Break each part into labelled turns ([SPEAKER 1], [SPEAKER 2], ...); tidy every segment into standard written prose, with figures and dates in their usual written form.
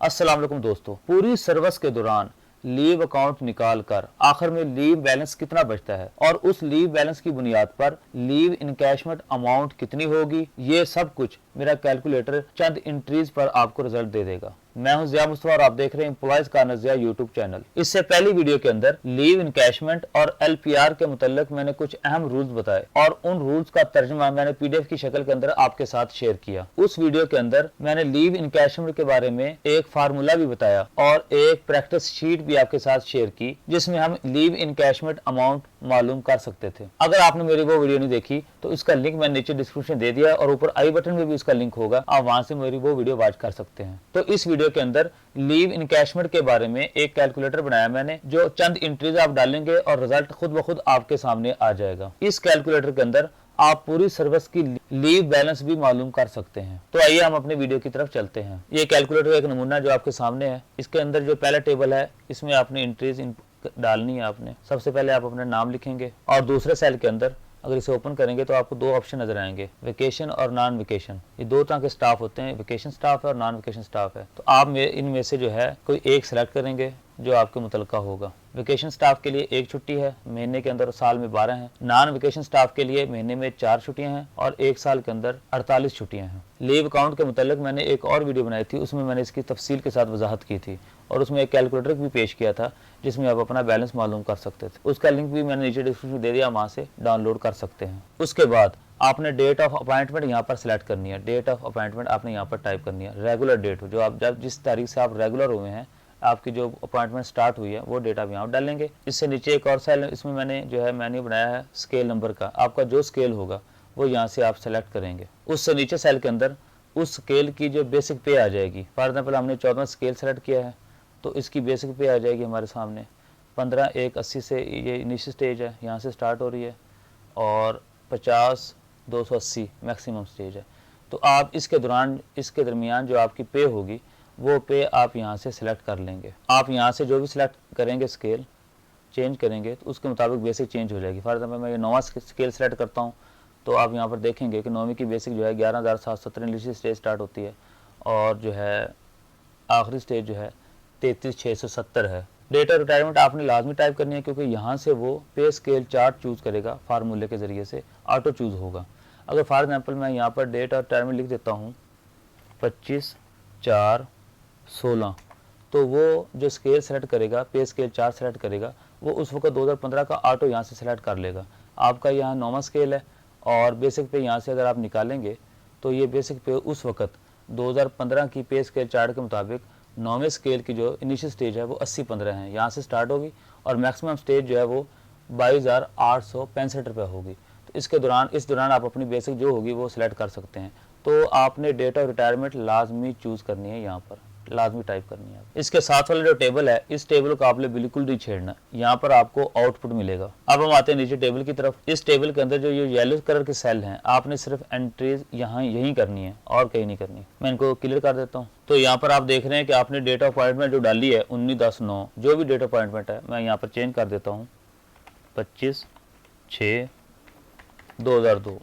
[SPEAKER 1] अस्सलाम वालेकुम दोस्तों, पूरी सर्विस के दौरान लीव अकाउंट निकाल कर आखिर में लीव बैलेंस कितना बचता है और उस लीव बैलेंस की बुनियाद पर लीव इनकैशमेंट अमाउंट कितनी होगी, ये सब कुछ मेरा कैलकुलेटर चंद एंट्रीज पर आपको रिजल्ट दे देगा। मैं हूं ज़िया मुस्तफा और आप देख रहे हैं employees corner Zia YouTube channel. इससे पहली वीडियो के अंदर लीव इनकैशमेंट और LPR के मुतल्लिक मैंने कुछ अहम रूल्स बताए और उन रूल्स का तर्जुमा मैंने PDF की शक्ल के अंदर आपके साथ शेयर किया। उस वीडियो के अंदर मैंने लीव इनकैशमेंट के बारे में एक फार्मूला भी बताया और एक प्रैक्टिस शीट भी आपके साथ शेयर की जिसमें हम लीव इनकैशमेंट अमाउंट मालूम कर सकते थे। अगर आपने मेरी वो वीडियो नहीं देखी तो इसका लिंक मैंने नीचे डिस्क्रिप्शन दे दिया और ऊपर आई बटन में भी इसका लिंक होगा, आप वहां से मेरी वो वीडियो वॉच कर सकते हैं। तो इस वीडियो के अंदर लीव इनकैशमेंट के बारे में एक कैलकुलेटर बनाया मैंने, जो चंद एंट्रीज आप डालेंगे और रिजल्ट खुद ब खुद आपके सामने आ जाएगा। इस कैलकुलेटर के अंदर आप पूरी सर्विस की लीव बैलेंस भी मालूम कर सकते हैं। तो आइए हम अपने वीडियो की तरफ चलते हैं। ये कैलकुलेटर का एक नमूना जो आपके सामने है, इसके अंदर जो पहला टेबल है इसमें आपने एंट्रीज डालनी है। आपने सबसे पहले आप अपना नाम लिखेंगे और दूसरे सेल के अंदर अगर इसे ओपन करेंगे तो आपको दो ऑप्शन नजर आएंगे, वेकेशन और नॉन वेकेशन। ये दो तरह के स्टाफ होते हैं, वेकेशन स्टाफ है और नॉन वेकेशन स्टाफ है। तो आप इनमें से जो है कोई एक सिलेक्ट करेंगे जो आपके मुतलका होगा। वेकेशन स्टाफ के लिए एक छुट्टी है, महीने के अंदर साल में 12 हैं। नॉन वेकेशन स्टाफ के लिए महीने में 4 छुट्टियां हैं और एक साल के अंदर 48 छुट्टियां हैं। लीव अकाउंट के मुतल्लिक मैंने एक और वीडियो बनाई थी, उसमें मैंने इसकी तफसील के साथ वजाहत की थी और उसमें एक कैलकुलेटर भी पेश किया था जिसमें आप अपना बैलेंस मालूम कर सकते थे। उसका लिंक भी मैंने नीचे डिस्क्रिप्शन दे दिया, वहाँ से डाउनलोड कर सकते हैं। उसके बाद आपने डेट ऑफ अपॉइंटमेंट यहाँ पर सिलेक्ट करनी है। डेट ऑफ अपॉइंटमेंट आपने यहाँ पर टाइप करनी है। रेगुलर डेट जो आप जब जिस तारीख से आप रेगुलर हुए हैं, आपकी जो अपॉइंटमेंट स्टार्ट हुई है वो डेट आप यहाँ डालेंगे। इससे नीचे एक और सेल, इसमें मैंने जो है मेन्यू बनाया है स्केल नंबर का। आपका जो स्केल होगा वो यहाँ से आप सेलेक्ट करेंगे। उससे नीचे सेल के अंदर उस स्केल की जो बेसिक पे आ जाएगी। फॉर एग्जाम्पल हमने 14 स्केल सेलेक्ट किया है तो इसकी बेसिक पे आ जाएगी हमारे सामने 15/1/80 से ये इनिशियल स्टेज है, यहाँ से स्टार्ट हो रही है और 50/280 मैक्सिमम स्टेज है। तो आप इसके दौरान इसके दरमियान जो आपकी पे होगी वो पे आप यहाँ से सिलेक्ट कर लेंगे। आप यहाँ से जो भी सिलेक्ट करेंगे स्केल चेंज करेंगे तो उसके मुताबिक बेसिक चेंज हो जाएगी। फॉर एग्जाम्पल मैं ये 9वां स्केल सेलेक्ट करता हूँ तो आप यहाँ पर देखेंगे कि 9वीं की बेसिक जो है 11,770 इनिशियल स्टेज स्टार्ट होती है और जो है आखिरी स्टेज जो है 33,670 है। डेट ऑफ रिटायरमेंट आपने लाजमी टाइप करनी है क्योंकि यहाँ से वो पे स्केल चार्ट चूज़ करेगा, फार्मूले के ज़रिए से ऑटो चूज़ होगा। अगर फॉर एग्जाम्पल मैं यहाँ पर डेट ऑफ रिटायरमेंट लिख देता हूँ 25/4/16 तो वो जो स्केल सेलेक्ट करेगा, पे स्केल चार्ट सेलेक्ट करेगा, वो उस वक्त 2015 का ऑटो यहाँ से सेलेक्ट कर लेगा। आपका यहाँ 9वां स्केल है और बेसिक पे यहाँ से अगर आप निकालेंगे तो ये बेसिक पे उस वक्त 2015 की पे स्केल चार्ट के मुताबिक 9वें स्केल की जो इनिशियल स्टेज है वो 80/15 है, यहाँ से स्टार्ट होगी और मैक्सिमम स्टेज जो है वो 22,865 रुपये होगी। तो इस दौरान आप अपनी बेसिक जो होगी वो सिलेक्ट कर सकते हैं। तो आपने डेट ऑफ रिटायरमेंट लाजमी चूज़ करनी है, यहाँ पर लाजमी टाइप करनी है। इसके साथ वाला जो टेबल है, इस टेबल को आपने बिल्कुल नहीं छेड़ना, यहाँ पर आपको आउटपुट मिलेगा। अब हम आते हैं नीचे टेबल की तरफ। इस टेबल के अंदर जो ये येलो कलर के सेल हैं, आपने सिर्फ एंट्रीज यहाँ यही करनी है और कहीं नहीं करनी। मैं इनको क्लियर कर देता हूँ। तो यहाँ पर आप देख रहे हैं कि आपने डेट ऑफ अपॉइंटमेंट जो डाली है 19/10/9, जो भी डेट ऑफ अपॉइंटमेंट है मैं यहाँ पर चेंज कर देता हूँ 25/6/2002।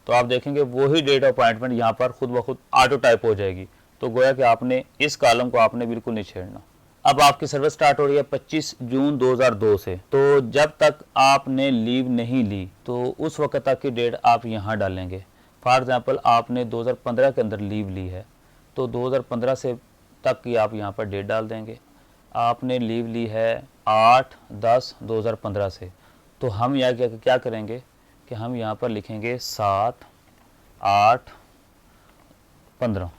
[SPEAKER 1] तो आप देखेंगे वही डेट ऑफ अपॉइंटमेंट यहाँ पर खुद ब खुद ऑटो टाइप हो जाएगी। तो गोया कि आपने इस कॉलम को आपने बिल्कुल नहीं छेड़ना। अब आपकी सर्विस स्टार्ट हो रही है 25 जून 2002 से। तो जब तक आपने लीव नहीं ली तो उस वक्त तक की डेट आप यहाँ डालेंगे। फॉर एग्जांपल आपने 2015 के अंदर लीव ली है तो 2015 से तक की आप यहाँ पर डेट डाल देंगे। आपने लीव ली है 8/10/2015 से, तो हम यहाँ क्या करेंगे कि हम यहाँ पर लिखेंगे 7/8/15।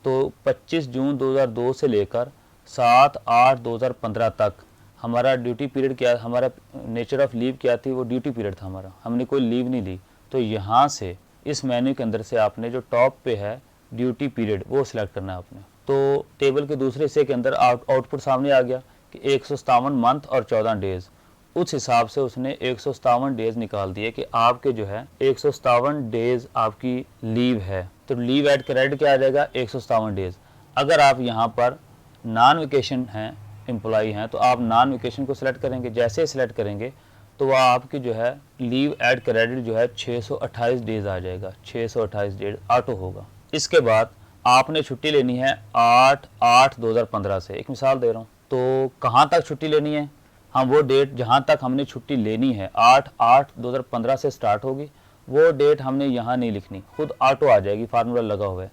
[SPEAKER 1] तो 25 जून 2002 से लेकर 7/8/2015 तक हमारा ड्यूटी पीरियड क्या, हमारा नेचर ऑफ लीव क्या थी, वो ड्यूटी पीरियड था हमारा, हमने कोई लीव नहीं ली। तो यहाँ से इस मेन्यू के अंदर से आपने जो टॉप पे है ड्यूटी पीरियड वो सिलेक्ट करना है आपने। तो टेबल के दूसरे हिस्से के अंदर आउटपुट सामने आ गया कि 157 मंथ और 14 डेज़। उस हिसाब से उसने 157 डेज़ निकाल दिए कि आपके जो है 157 डेज़ आपकी लीव है। तो लीव एट क्रेडिट क्या आ जाएगा 157 डेज़। अगर आप यहाँ पर नॉन वेकेशन हैं, एम्प्लॉई हैं, तो आप नॉन वेकेशन को सिलेक्ट करेंगे। जैसे ही सिलेक्ट करेंगे तो वह आपकी जो है लीव एट क्रेडिट जो है 628 डेज़ आ जाएगा। 628 डेज ऑटो होगा। इसके बाद आपने छुट्टी लेनी है 8/8/2015 से। एक मिसाल दे रहा हूँ, तो कहाँ तक छुट्टी लेनी है, हम वो डेट जहाँ तक हमने छुट्टी लेनी है 8/8/2015 से स्टार्ट होगी, वो डेट हमने यहाँ नहीं लिखनी, खुद ऑटो आ जाएगी, फार्मूला लगा हुआ है।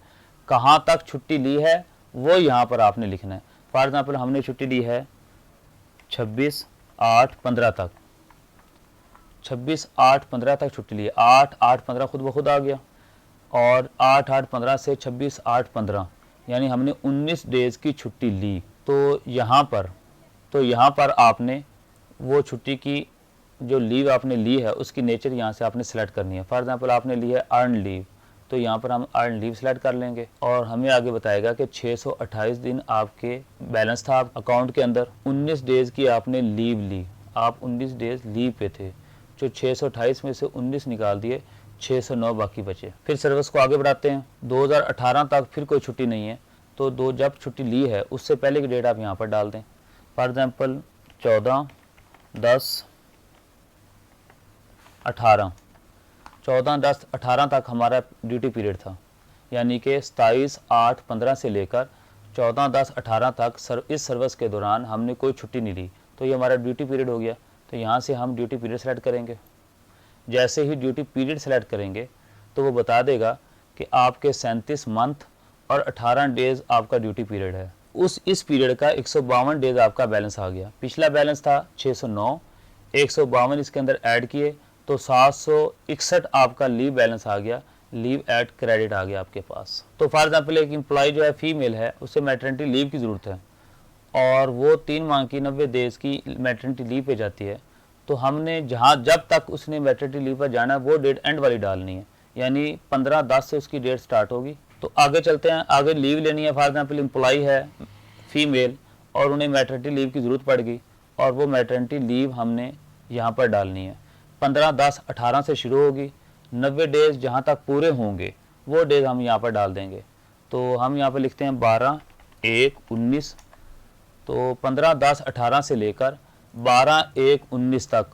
[SPEAKER 1] कहाँ तक छुट्टी ली है वो यहाँ पर आपने लिखना है। फॉर एग्ज़ाम्पल हमने छुट्टी ली है 26/8/15 तक, 26/8/15 तक छुट्टी ली है, 8/8/15 खुद ब खुद आ गया, और 8/8/15 से 26/8/15 यानी हमने 19 डेज़ की छुट्टी ली। तो यहाँ पर आपने वो छुट्टी की जो लीव आपने ली है उसकी नेचर यहाँ से आपने सेलेक्ट करनी है। फॉर एग्जांपल आपने ली है अर्न लीव, तो यहाँ पर हम अर्न लीव सेलेक्ट कर लेंगे और हमें आगे बताएगा कि 628 दिन आपके बैलेंस था अकाउंट के अंदर, 19 डेज़ की आपने लीव ली, आप 19 डेज़ लीव पे थे, जो 628 में से 19 निकाल दिए, 609 बाकी बचे। फिर सर्विस को आगे बढ़ाते हैं, 2018 तक फिर कोई छुट्टी नहीं है, तो जब छुट्टी ली है उससे पहले की डेट आप यहाँ पर डाल दें। फॉर एग्जांपल 14/10/18 तक हमारा ड्यूटी पीरियड था, यानी कि 27/8/15 से लेकर 14/10/18 तक इस सर्विस के दौरान हमने कोई छुट्टी नहीं ली, तो ये हमारा ड्यूटी पीरियड हो गया। तो यहाँ से हम ड्यूटी पीरियड सेलेक्ट करेंगे। जैसे ही ड्यूटी पीरियड सेलेक्ट करेंगे तो वो बता देगा कि आपके 37 मंथ और 18 डेज़ आपका ड्यूटी पीरियड है। इस पीरियड का 152 डेज़ आपका बैलेंस आ गया। पिछला बैलेंस था 609, 152 इसके अंदर ऐड किए तो 761 आपका लीव बैलेंस आ गया, लीव एट क्रेडिट आ गया आपके पास। तो फॉर एग्जांपल एक एम्प्लॉय जो है फीमेल है, उसे मैटरनिटी लीव की ज़रूरत है और वो 3 माह की 90 डेज़ की मैटरनिटी लीव पे जाती है, तो हमने जब तक उसने मैटरनिटी लीव पर जाना है वो डेट एंड वाली डालनी है, यानी 15/10 से उसकी डेट स्टार्ट होगी। तो आगे चलते हैं, आगे लीव लेनी है। फॉर एग्जांपल एम्प्लॉय है फीमेल और उन्हें मैटरनिटी लीव की ज़रूरत पड़ गई और वो मैटरनिटी लीव हमने यहाँ पर डालनी है। 15/10/18 से शुरू होगी, 90 डेज़ जहाँ तक पूरे होंगे वो डेज़ हम यहाँ पर डाल देंगे। तो हम यहाँ पर लिखते हैं 12/1/19, तो 15/10/18 से लेकर 12/1/19 तक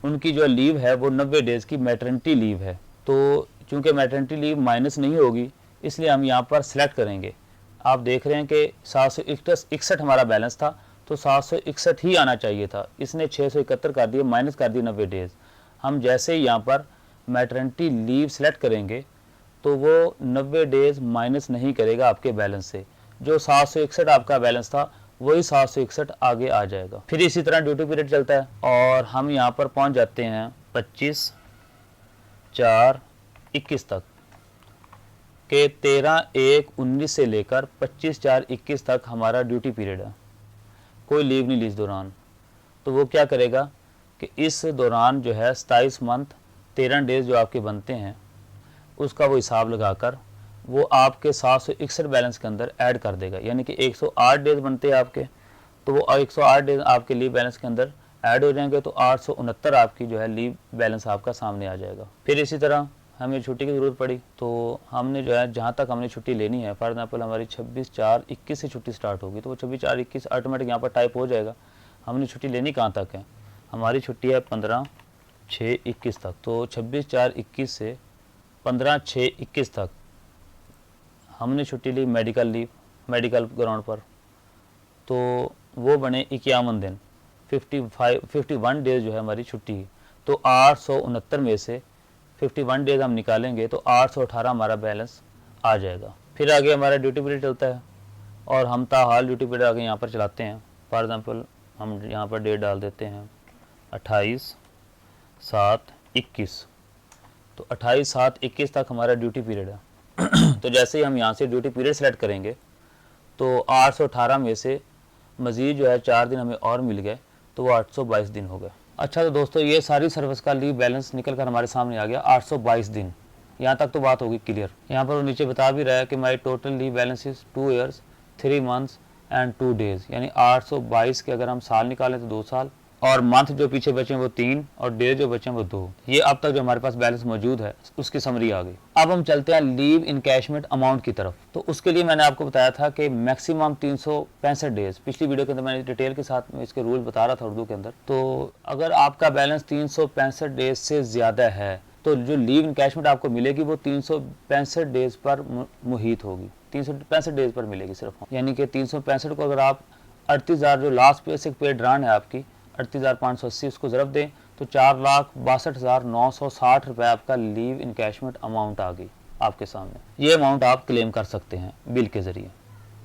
[SPEAKER 1] उनकी जो लीव है वो 90 डेज़ की मैटरनिटी लीव है। तो चूँकि मैटरनिटी लीव माइनस नहीं होगी इसलिए हम यहाँ पर सिलेक्ट करेंगे। आप देख रहे हैं कि 761 हमारा बैलेंस था, तो 761 ही आना चाहिए था, इसने 671 कर दिए, माइनस कर दिए 90 डेज़। हम जैसे ही यहाँ पर मैटरनिटी लीव सेलेक्ट करेंगे तो वो 90 डेज़ माइनस नहीं करेगा आपके बैलेंस से, जो 761 आपका बैलेंस था वही 761 आगे आ जाएगा। फिर इसी तरह ड्यूटी पीरियड चलता है और हम यहाँ पर पहुँच जाते हैं 25/4/21 तक के 13/1/19 से लेकर 25/4/21 तक हमारा ड्यूटी पीरियड है, कोई लीव नहीं ली इस दौरान। तो वो क्या करेगा कि इस दौरान जो है 27 मंथ 13 डेज़ जो आपके बनते हैं उसका वो हिसाब लगाकर वो आपके 761 बैलेंस के अंदर ऐड कर देगा, यानी कि 108 डेज़ बनते हैं आपके, तो वो 108 डेज़ आपके लीव बैलेंस के अंदर ऐड हो जाएंगे, तो 869 आपकी जो है लीव बैलेंस आपका सामने आ जाएगा। फिर इसी तरह हमें छुट्टी की ज़रूरत पड़ी तो हमने जो है जहाँ तक हमने छुट्टी लेनी है, फॉर एग्जांपल हमारी 26/4/21 से छुट्टी स्टार्ट होगी, तो वो 26/4/21 ऑटोमेटिक यहाँ पर टाइप हो जाएगा। हमने छुट्टी लेनी कहाँ तक है, हमारी छुट्टी है 15/6/21 तक, तो 26/4/21 से 15/6/21 तक हमने छुट्टी ली मेडिकल लीव, मेडिकल ग्राउंड पर, तो वो बने 51 दिन, 51 डेज़ जो है हमारी छुट्टी। तो 869 में से 51 डेज़ हम निकालेंगे तो 818 हमारा बैलेंस आ जाएगा। फिर आगे हमारा ड्यूटी पीरियड चलता है और हम ताहाल ड्यूटी पीरियड आगे यहाँ पर चलाते हैं। फॉर एग्जांपल हम यहाँ पर डेट डाल देते हैं 28/7/21, तो 28/7/21 तक हमारा ड्यूटी पीरियड है। तो जैसे ही हम यहाँ से ड्यूटी पीरियड सेलेक्ट करेंगे तो 818 में से मज़ीद जो है 4 दिन हमें और मिल गए, तो वो 822 दिन हो गए। अच्छा, तो दोस्तों ये सारी सर्विस का लीव बैलेंस निकल कर हमारे सामने आ गया 822 दिन। यहाँ तक तो बात होगी क्लियर। यहाँ पर वो नीचे बता भी रहा है कि माई total leave balance is 2 years 3 months and 2 days, यानी 822 के अगर हम साल निकालें तो 2 साल, और मंथ जो पीछे बचे हैं वो 3 और डेज जो बचे हैं वो 2। ये अब तक जो हमारे पास बैलेंस मौजूद है उसकी समरी आ गई। अब हम चलते हैं लीव इनकैशमेंट अमाउंट की तरफ। तो उसके लिए मैंने आपको बताया था कि मैक्सिमम 365 डेज, पिछली वीडियो के अंदर मैंने डिटेल के साथ में इसके रूल बता रहा था उर्दू के अंदर। तो अगर आपका बैलेंस 365 डेज से ज़्यादा है तो जो लीव इनकैशमेंट आपको मिलेगी वो 365 डेज पर मुहित होगी, 365 डेज पर मिलेगी सिर्फ। यानी कि 365 को अगर आप 38,000 जो लास्ट बेसिक पे ड्रान है आपकी 38,580 उसको ज़रब दें तो 4,62,960 रुपये आपका लीव इनकैशमेंट अमाउंट आ गई आपके सामने। ये अमाउंट आप क्लेम कर सकते हैं बिल के ज़रिए।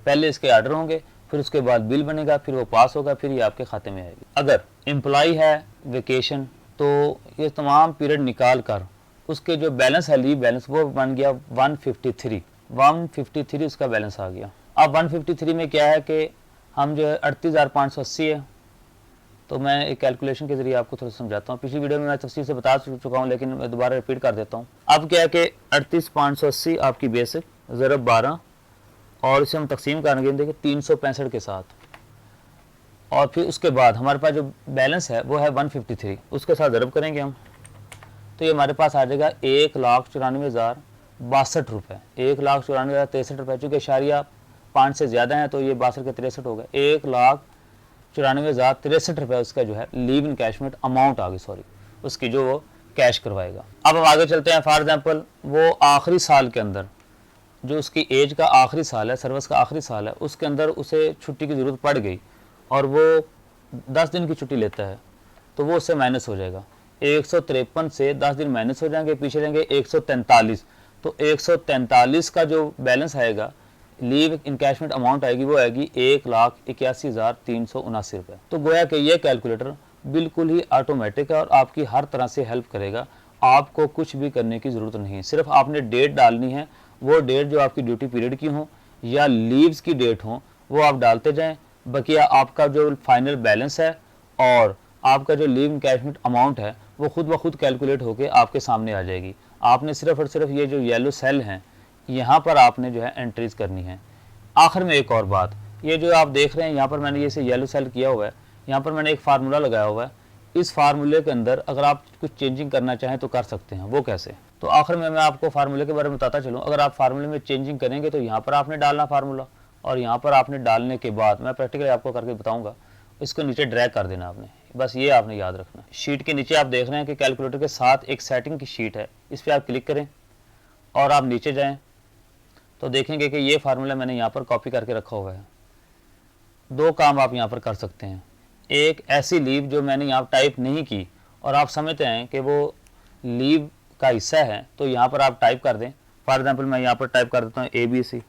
[SPEAKER 1] पहले इसके आर्डर होंगे, फिर उसके बाद बिल बनेगा, फिर वो पास होगा, फिर ये आपके खाते में आएगी। अगर एम्प्लॉई है वेकेशन तो ये तमाम पीरियड निकाल कर उसके जो बैलेंस है लीव बैलेंस वो बन गया 153 उसका बैलेंस आ गया। अब 153 में क्या है कि हम जो है 38,580 है, तो मैं एक कैलकुलेशन के जरिए आपको थोड़ा समझाता हूँ। पिछली वीडियो में मैं तफसील से बता चुका हूँ लेकिन मैं दोबारा रिपीट कर देता हूँ। अब क्या है कि 38,580 आपकी बेसिक ज़रब 12 और इसे हम तकसीम करेंगे देखिए 365 के साथ, और फिर उसके बाद हमारे पास जो बैलेंस है वो है 153, उसके साथ ज़रब करेंगे हम तो ये हमारे पास आ जाएगा 1,94,062 रुपये, 1,94,063 रुपये। चूँकि इशारिया 5 से ज़्यादा है तो ये 62 के 63 हो गए, 1,94,063 रुपये उसका जो है लीव इनकैशमेंट अमाउंट आ गई, सॉरी उसकी जो वो कैश करवाएगा। अब हम आगे चलते हैं। फॉर एग्जांपल वो आखिरी साल के अंदर जो उसकी एज का आखिरी साल है, सर्विस का आखिरी साल है, उसके अंदर उसे छुट्टी की ज़रूरत पड़ गई और वो 10 दिन की छुट्टी लेता है तो वो उससे माइनस हो जाएगा। 153 से 10 दिन माइनस हो जाएंगे, पीछे रहेंगे 143, तो 143 का जो बैलेंस आएगा लीव इनकैशमेंट अमाउंट आएगी वो आएगी 1,81,379 रुपये। तो गोया कि ये कैलकुलेटर बिल्कुल ही ऑटोमेटिक है और आपकी हर तरह से हेल्प करेगा। आपको कुछ भी करने की ज़रूरत नहीं है, सिर्फ आपने डेट डालनी है। वो डेट जो आपकी ड्यूटी पीरियड की हो या लीव्स की डेट हो वो आप डालते जाएं। बकिया आपका जो फाइनल बैलेंस है और आपका जो लीव इनकैशमेंट अमाउंट है वो खुद ब खुद कैलकुलेट होकर आपके सामने आ जाएगी। आपने सिर्फ और सिर्फ ये जो येलो सेल हैं यहाँ पर आपने जो है एंट्रीज करनी है। आखिर में एक और बात, ये जो आप देख रहे हैं यहाँ पर मैंने ये से येलो सेल किया हुआ है, यहाँ पर मैंने एक फार्मूला लगाया हुआ है। इस फार्मूले के अंदर अगर आप कुछ चेंजिंग करना चाहें तो कर सकते हैं। वो कैसे, तो आखिर में मैं आपको फार्मूले के बारे में बताता चलूँ। अगर आप फार्मूले में चेंजिंग करेंगे तो यहाँ पर आपने डालना फार्मूला, और यहाँ पर आपने डालने के बाद मैं प्रैक्टिकली आपको करके बताऊँगा, इसको नीचे ड्रैग कर देना आपने। बस ये आपने याद रखना। शीट के नीचे आप देख रहे हैं कि कैलकुलेटर के साथ एक सेटिंग की शीट है, इस पर आप क्लिक करें और आप नीचे जाएँ तो देखेंगे कि ये फार्मूला मैंने यहाँ पर कॉपी करके रखा हुआ है। दो काम आप यहाँ पर कर सकते हैं। एक ऐसी लीव जो मैंने यहाँ टाइप नहीं की और आप समझते हैं कि वो लीव का हिस्सा है तो यहाँ पर आप टाइप कर दें। फॉर एग्जांपल मैं यहाँ पर टाइप कर देता हूँ ABC,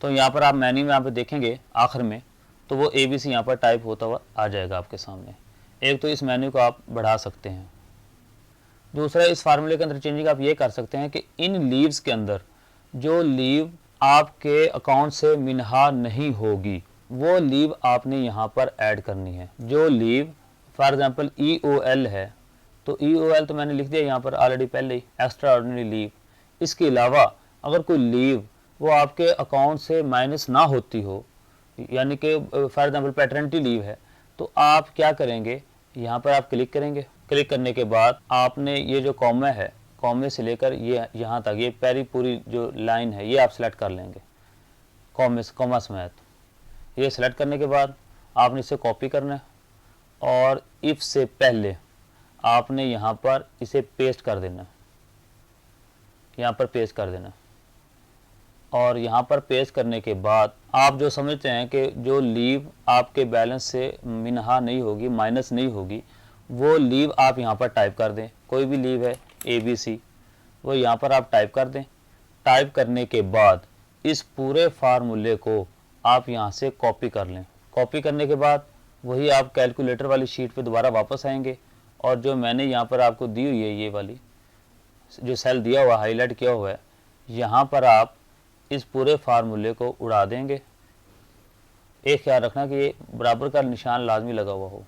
[SPEAKER 1] तो यहाँ पर आप मेन्यू में यहाँ पर देखेंगे आखिर में तो वो ABC यहाँ पर टाइप होता हुआ आ जाएगा आपके सामने। एक तो इस मेन्यू को आप बढ़ा सकते हैं। दूसरा, इस फार्मूले के अंदर चेंजिंग आप ये कर सकते हैं कि इन लीव्स के अंदर जो लीव आपके अकाउंट से मिनहा नहीं होगी वो लीव आपने यहाँ पर ऐड करनी है। जो लीव फॉर एग्जांपल EOL है तो EOL तो मैंने लिख दिया यहाँ पर ऑलरेडी पहले ही, एक्स्ट्रा ऑर्डिनरी लीव। इसके अलावा अगर कोई लीव वो आपके अकाउंट से माइनस ना होती हो, यानी कि फॉर एग्जांपल पैटर्निटी लीव है, तो आप क्या करेंगे, यहाँ पर आप क्लिक करेंगे। क्लिक करने के बाद आपने ये जो कॉमा है, कॉमे से लेकर ये यहाँ तक ये पूरी जो लाइन है ये आप सेलेक्ट कर लेंगे कॉमा समेत। ये सेलेक्ट करने के बाद आपने इसे कॉपी करना है और इफ से पहले आपने यहाँ पर इसे पेस्ट कर देना, यहाँ पर पेस्ट कर देना। और यहाँ पर पेस्ट करने के बाद आप जो समझते हैं कि जो लीव आपके बैलेंस से मिनहा नहीं होगी, माइनस नहीं होगी, वो लीव आप यहाँ पर टाइप कर दें। कोई भी लीव है ABC वो यहाँ पर आप टाइप कर दें। टाइप करने के बाद इस पूरे फार्मूले को आप यहाँ से कॉपी कर लें। कॉपी करने के बाद वही आप कैलकुलेटर वाली शीट पे दोबारा वापस आएंगे और जो मैंने यहाँ पर आपको दी हुई है ये वाली जो सेल दिया हुआ हाईलाइट किया हुआ है, यहाँ पर आप इस पूरे फार्मूले को उड़ा देंगे। एक ख्याल रखना कि ये बराबर का निशान लाजमी लगा हुआ हो,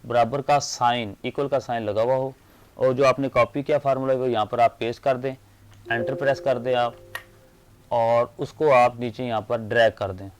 [SPEAKER 1] बराबर का साइन, इक्वल का साइन लगा हुआ हो, और जो आपने कॉपी किया फार्मूला वो यहाँ पर आप पेस्ट कर दें, एंटर प्रेस कर दें आप, और उसको आप नीचे यहाँ पर ड्रैग कर दें।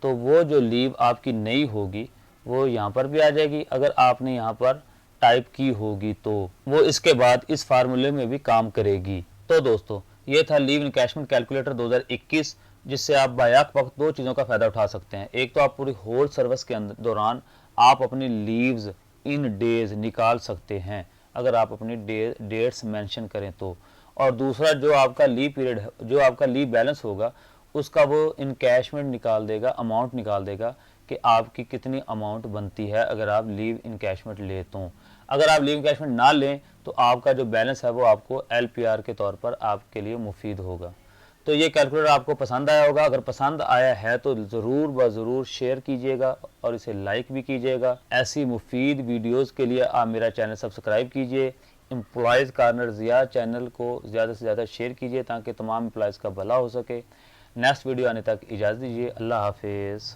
[SPEAKER 1] तो वो जो लीव आपकी नई होगी वो यहाँ पर भी आ जाएगी अगर आपने यहाँ पर टाइप की होगी तो वो इसके बाद इस फार्मूले में भी काम करेगी। तो दोस्तों ये था लीव इनकैशमेंट कैलकुलेटर 2021, जिससे आप बायाक वक्त दो चीज़ों का फ़ायदा उठा सकते हैं। एक तो आप पूरी होल सर्विस के अंदर दौरान आप अपनी लीव्स इन डेज निकाल सकते हैं। अगर आप अपनी डेट्स मेंशन करें तो। और दूसरा जो आपका लीव पीरियड है, जो आपका लीव बैलेंस होगा, उसका वो इनकैशमेंट निकाल देगा, अमाउंट निकाल देगा कि आपकी कितनी अमाउंट बनती है अगर आप लीव इनकैशमेंट ले तो। अगर आप लीव इनकैशमेंट ना लें तो आपका जो बैलेंस है वो आपको LPR के तौर पर आपके लिए मुफीद होगा। तो ये कैलकुलेटर आपको पसंद आया होगा। अगर पसंद आया है तो ज़रूर व ज़रूर शेयर कीजिएगा और इसे लाइक भी कीजिएगा। ऐसी मुफीद वीडियोस के लिए आप मेरा चैनल सब्सक्राइब कीजिए। एम्प्लॉयज़ कॉर्नर ज़िया चैनल को ज़्यादा से ज़्यादा शेयर कीजिए ताकि तमाम एम्प्लॉयज़ का भला हो सके। नेक्स्ट वीडियो आने तक इजाज़त दीजिए। अल्लाह हाफिज़।